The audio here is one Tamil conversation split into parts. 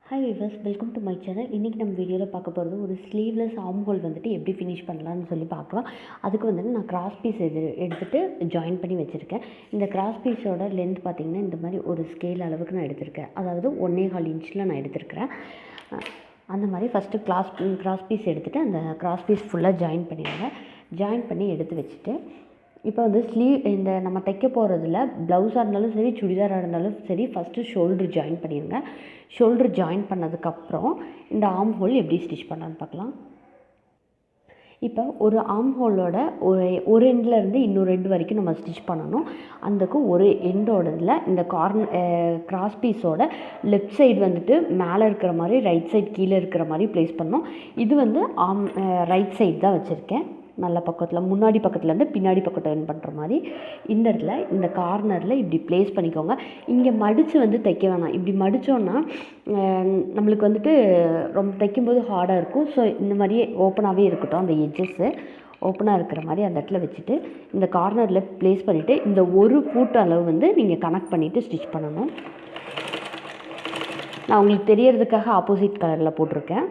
Hi viewers, welcome to my channel. இன்றைக்கி நம்ம வீடியோவில் பார்க்க போகிறது ஒரு ஸ்லீவ்லெஸ் ஆர்ம்ஹோல் வந்துட்டு எப்படி ஃபினிஷ் பண்ணலான்னு சொல்லி பார்க்கலாம். அதுக்கு வந்துட்டு நான் கிராஸ் பீஸ் எடுத்துகிட்டு ஜாயின் பண்ணி வச்சுருக்கேன். இந்த கிராஸ் பீஸோட லென்த் பார்த்திங்கன்னா இந்த மாதிரி ஒரு ஸ்கேல் அளவுக்கு நான் எடுத்திருக்கேன். அதாவது 1.25 இன்ச்சில் நான் எடுத்திருக்கிறேன். அந்த மாதிரி ஃபஸ்ட்டு கிராஸ் பீஸ் எடுத்துகிட்டு அந்த கிராஸ் பீஸ் ஃபுல்லாக ஜாயின் பண்ணிடுங்க. ஜாயின் பண்ணி எடுத்து வச்சுட்டு இப்போ வந்து இந்த நம்ம தைக்க போகிறதுல ப்ளவுஸாக இருந்தாலும் சரி, சுடிதாராக இருந்தாலும் சரி, ஃபஸ்ட்டு ஷோல்ட்ரு ஜாயின் பண்ணிடுங்க. ஷோல்ட்ரு ஜாயின் பண்ணதுக்கப்புறம் இந்த ஆர்ம் ஹோல் எப்படி ஸ்டிச் பண்ணலான்னு பார்க்கலாம். இப்போ ஒரு ஆர்ம் ஹோலோட ஒரு எண்ட்லேருந்து இன்னொரு எண்டு வரைக்கும் நம்ம ஸ்டிச் பண்ணணும். அதுக்கு ஒரு எண்டோடதில் இந்த கிராஸ் பீஸோட லெஃப்ட் சைடு வந்துட்டு மேலே இருக்கிற மாதிரி, ரைட் சைடு கீழே இருக்கிற மாதிரி ப்ளேஸ் பண்ணணும். இது வந்து ரைட் சைடு தான் வச்சுருக்கேன். நல்ல பக்கத்தில் முன்னாடி பக்கத்துலேருந்து பின்னாடி பக்கத்தை என் பண்ணுற மாதிரி இந்த இடத்துல இந்த கார்னரில் இப்படி ப்ளேஸ் பண்ணிக்கோங்க. இங்கே மடித்து வந்து தைக்க வேணாம். இப்படி மடித்தோன்னா நம்மளுக்கு வந்துட்டு ரொம்ப தைக்கும்போது ஹார்டாக இருக்கும். ஸோ இந்த மாதிரியே ஓப்பனாகவே இருக்கட்டும். அந்த எட்ஜஸ்ஸு ஓப்பனாக இருக்கிற மாதிரி அந்த இடத்துல வச்சுட்டு இந்த கார்னரில் ப்ளேஸ் பண்ணிவிட்டு இந்த ஒரு ஃபூட் அளவு வந்து நீங்கள் கனெக்ட் பண்ணிவிட்டு ஸ்டிச் பண்ணணும். நான் உங்களுக்கு தெரியறதுக்காக ஆப்போசிட் கலரில் போட்டிருக்கேன்.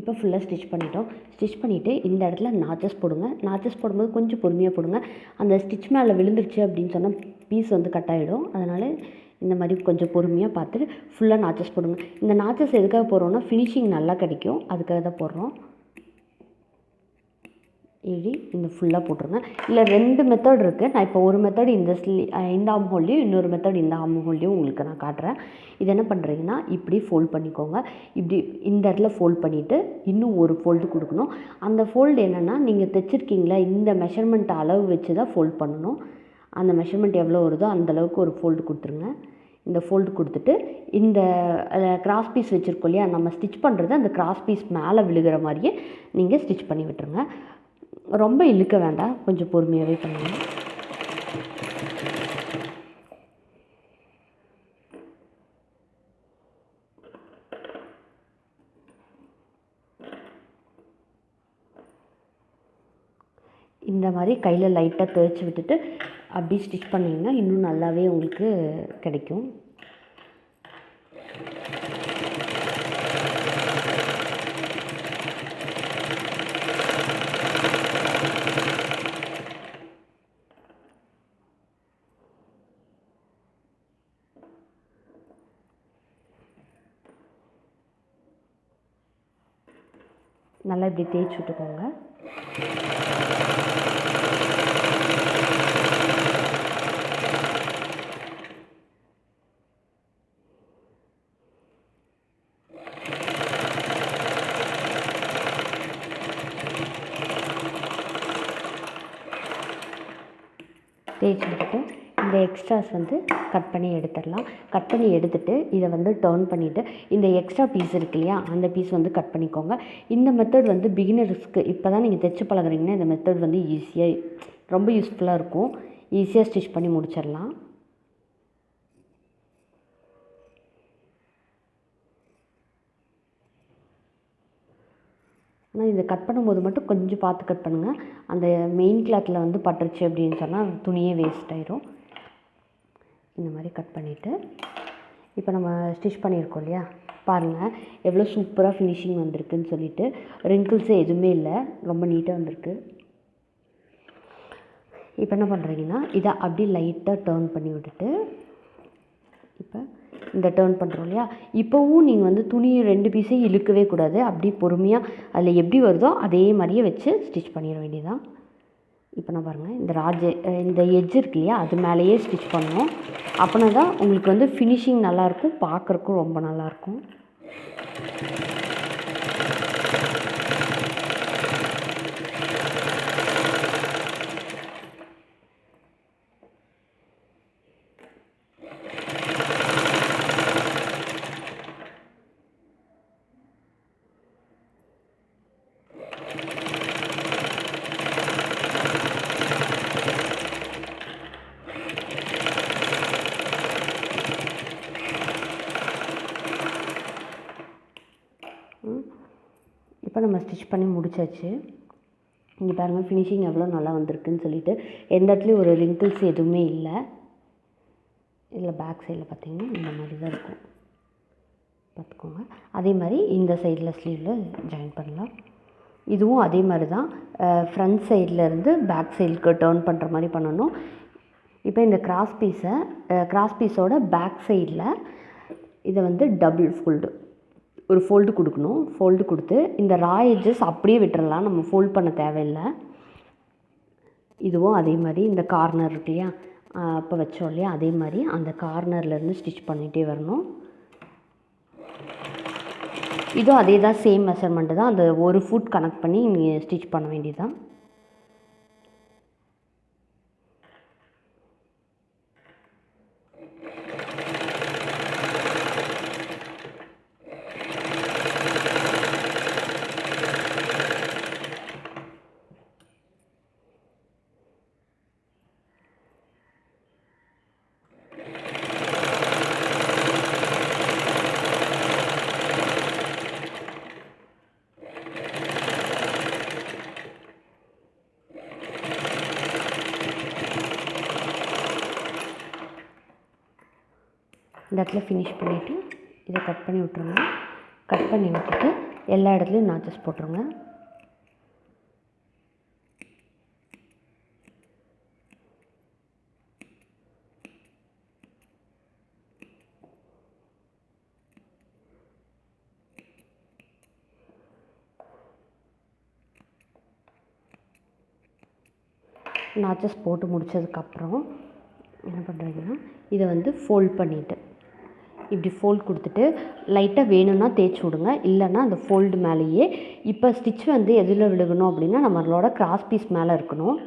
இப்போ ஃபுல்லாக ஸ்டிச் பண்ணிட்டோம். ஸ்டிச் பண்ணிவிட்டு இந்த இடத்துல நாச்சஸ் போடுங்க. நாச்சஸ் போடும்போது கொஞ்சம் பொறுமையாக போடுங்க. அந்த ஸ்டிச் மேலே விழுந்துருச்சு அப்படின்னு சொன்னால் பீஸ் வந்து கட் ஆகிடும். அதனால் இந்த மாதிரி கொஞ்சம் பொறுமையாக பார்த்துட்டு ஃபுல்லாக நாச்சஸ் போடுங்க. இந்த நாச்சஸ் எதுக்காக போடுறோன்னா ஃபினிஷிங் நல்லா கிடைக்கும், அதுக்காக தான் போடுறோம். இப்படி இந்த ஃபுல்லாக போட்டுருங்க. இல்லை 2 மெத்தட் இருக்குது. நான் இப்போ ஒரு மெத்தட் இந்த ஆர்ம் ஹோல்லையும், இன்னொரு மெத்தட் இந்த ஆர்ம் ஹோல்லையும் உங்களுக்கு நான் காட்டுறேன். இது என்ன பண்ணுறீங்கன்னா இப்படி ஃபோல்ட் பண்ணிக்கோங்க. இப்படி இந்த இடத்துல ஃபோல்ட் பண்ணிவிட்டு இன்னும் ஒரு ஃபோல்டு கொடுக்கணும். அந்த ஃபோல்டு என்னென்னா நீங்கள் தைச்சிருக்கீங்களா இந்த மெஷர்மெண்ட் அளவு வச்சு தான் ஃபோல்ட் பண்ணணும். அந்த மெஷர்மெண்ட் எவ்வளோ வருதோ அந்தளவுக்கு ஒரு ஃபோல்டு கொடுத்துருங்க. இந்த ஃபோல்டு கொடுத்துட்டு இந்த கிராஸ் பீஸ் வச்சுருக்கோம் இல்லையா, நம்ம ஸ்டிச் பண்ணுறது அந்த கிராஸ் பீஸ் மேலே விழுகிற மாதிரியே நீங்கள் ஸ்டிச் பண்ணி விட்டுருங்க. ரொம்ப இழுக்க வேண்டாம், கொஞ்சம் பொறுமையாகவே பண்ணுங்கள். இந்த மாதிரி கையில் லைட்டாக தேய்ச்சி விட்டுட்டு அப்படி ஸ்டிச் பண்ணிங்கன்னா இன்னும் நல்லாவே உங்களுக்கு கிடைக்கும். நல்லா இப்படி தேய்ச்சி விட்டுக்கோங்க. தேய்ச்சி விட்டுட்டு இந்த எக்ஸ்ட்ராஸ் வந்து கட் பண்ணி எடுத்துடலாம். கட் பண்ணி எடுத்துகிட்டு இதை வந்து டர்ன் பண்ணிவிட்டு இந்த எக்ஸ்ட்ரா பீஸ் இருக்கு இல்லையா, அந்த பீஸ் வந்து கட் பண்ணிக்கோங்க. இந்த மெத்தட் வந்து பிகினர்ஸ்க்கு இப்போ தான் நீங்கள் தைச்சி பழகுறீங்கன்னா இந்த மெத்தட் வந்து ரொம்ப யூஸ்ஃபுல்லாக இருக்கும். ஈஸியாக ஸ்டிச் பண்ணி முடிச்சிடலாம். ஆனால் இதை கட் பண்ணும்போது மட்டும் கொஞ்சம் பார்த்து கட் பண்ணுங்கள். அந்த மெயின் கிளாத்தில் வந்து பட்டுருச்சு அப்படின்னு சொன்னால் துணியே வேஸ்ட் ஆயிடும். இந்த மாதிரி கட் பண்ணிவிட்டு இப்போ நம்ம ஸ்டிச் பண்ணியிருக்கோம் இல்லையா, பாருங்கள் எவ்வளோ சூப்பராக ஃபினிஷிங் வந்திருக்குன்னு சொல்லிட்டு. ரிங்கிள்ஸே எதுவுமே இல்லை, ரொம்ப நீட்டாக வந்திருக்கு. இப்போ என்ன பண்ணுறீங்கன்னா இதை அப்படி லைட்டாக டர்ன் பண்ணி விட்டுட்டு இப்போ இந்த டர்ன் பண்ணுறோம் இல்லையா, இப்போவும் நீங்கள் வந்து துணி 2 பீஸையும் இழுக்கவே கூடாது. அப்படி பொறுமையாக அதில் எப்படி வருதோ அதே மாதிரியே வச்சு ஸ்டிச் பண்ணிட வேண்டியதான். இப்போ நான் பாருங்கள் இந்த எட்ஜ் இருக்கு இல்லையா, அது மேலேயே ஸ்டிச் பண்ணணும். அப்படின்னா தான் உங்களுக்கு வந்து ஃபினிஷிங் நல்லாயிருக்கும், பார்க்குறக்கும் ரொம்ப நல்லாயிருக்கும். நம்ம ஸ்டிச் பண்ணி முடிச்சாச்சு. இங்கே பாருங்கள் ஃபினிஷிங் எவ்வளோ நல்லா வந்திருக்குன்னு சொல்லிட்டு எந்த இடத்துலையும் ஒரு ரிங்கிள்ஸ் எதுவுமே இல்லை. இதில் பேக் சைடில் பார்த்திங்கன்னா இந்த மாதிரி தான் இருக்கும் பார்த்துக்கோங்க. அதே மாதிரி இந்த சைடில் ஸ்லீவில் ஜாயின் பண்ணலாம். இதுவும் அதே மாதிரி தான் ஃப்ரண்ட் சைட்லேருந்து பேக் சைடுக்கு டர்ன் பண்ணுற மாதிரி பண்ணணும். இப்போ இந்த கிராஸ் பீஸோட பேக் சைடில் இதை வந்து டபுள் ஒரு ஃபோல்டு கொடுக்கணும். ஃபோல்டு கொடுத்து இந்த ரா எட்ஜஸ் அப்படியே விட்டுறலாம், நம்ம ஃபோல்ட் பண்ண தேவையில்லை. இதுவும் அதே மாதிரி இந்த கார்னர் இருக்கு இல்லையா, அப்போ வச்சோம் இல்லையா, அதே மாதிரி அந்த கார்னர்லேருந்து ஸ்டிச் பண்ணிகிட்டே வரணும். இதுவும் அதே தான், சேம் மெஷர்மெண்ட்டு தான். அந்த ஒரு ஃபுட் கனெக்ட் பண்ணி நீங்கள் ஸ்டிச் பண்ண வேண்டியதுதான். இந்த இடத்துல ஃபினிஷ் பண்ணிவிட்டு இதை கட் பண்ணி விட்ருங்க. கட் பண்ணி விட்டுட்டு எல்லா இடத்துலையும் நாச்சஸ் போட்டுருங்க. நாச்சஸ் போட்டு முடித்ததுக்கப்புறம் என்ன பண்ணுறீங்கன்னா, இதை வந்து ஃபோல்ட் பண்ணிவிட்டு இப்படி ஃபோல்ட் கொடுத்துட்டு லைட்டாக வேணும்னா தேய்ச்சி விடுங்க, இல்லைன்னா அந்த ஃபோல்டு மேலேயே. இப்போ ஸ்டிச் வந்து எதில் விழுகணும் அப்படின்னா நம்மளோட கிராஸ் பீஸ் மேலே இருக்கணும்.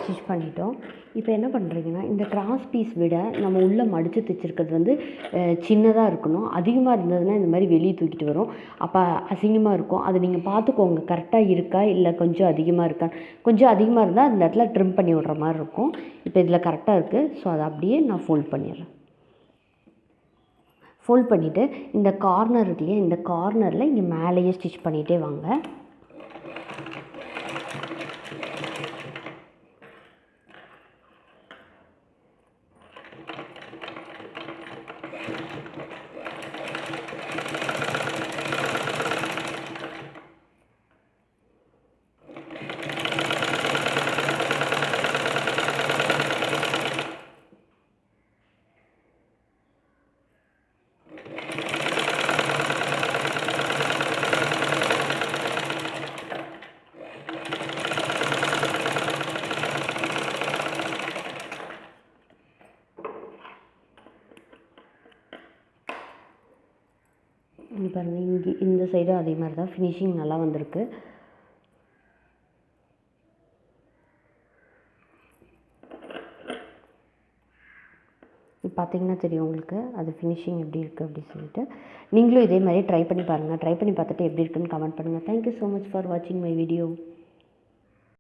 ஸ்டிச் பண்ணிட்டோம். இப்போ என்ன பண்ணுறீங்கன்னா, இந்த கிராஸ் பீஸ் விட நம்ம உள்ளே மடித்து தைச்சிருக்கிறது வந்து சின்னதாக இருக்கணும். அதிகமாக இருந்ததுன்னா இந்த மாதிரி வெளியே தூக்கிட்டு வரும், அப்போ அசிங்கமாக இருக்கும். அது நீங்கள் பார்த்துக்கோங்க கரெக்டாக இருக்கா இல்லை கொஞ்சம் அதிகமாக இருக்கா. கொஞ்சம் அதிகமாக இருந்தால் அந்த இடத்துல ட்ரிம் பண்ணி விட்ற மாதிரி இருக்கும். இப்போ இதில் கரெக்டாக இருக்குது. ஸோ அதை அப்படியே நான் ஃபோல்ட் பண்ணிடுறேன். ஃபோல்ட் பண்ணிவிட்டு இந்த கார்னர் இருக்கு இல்லையா, இந்த கார்னரில் இங்கே மேலேயே ஸ்டிச் பண்ணிகிட்டே வாங்க. இங்கே பாருங்கள், இங்கே இந்த சைடும் அதே மாதிரி தான் ஃபினிஷிங் நல்லா வந்திருக்கு. பார்த்தீங்கன்னா தெரியும் உங்களுக்கு அது ஃபினிஷிங் எப்படி இருக்குது அப்படி சொல்லிட்டு. நீங்களும் இதே மாதிரி ட்ரை பண்ணி பாருங்கள். ட்ரை பண்ணி பார்த்துட்டு எப்படி இருக்குன்னு கமெண்ட் பண்ணுங்கள். தேங்க்யூ ஸோ மச் ஃபார் வாட்சிங் மை வீடியோ.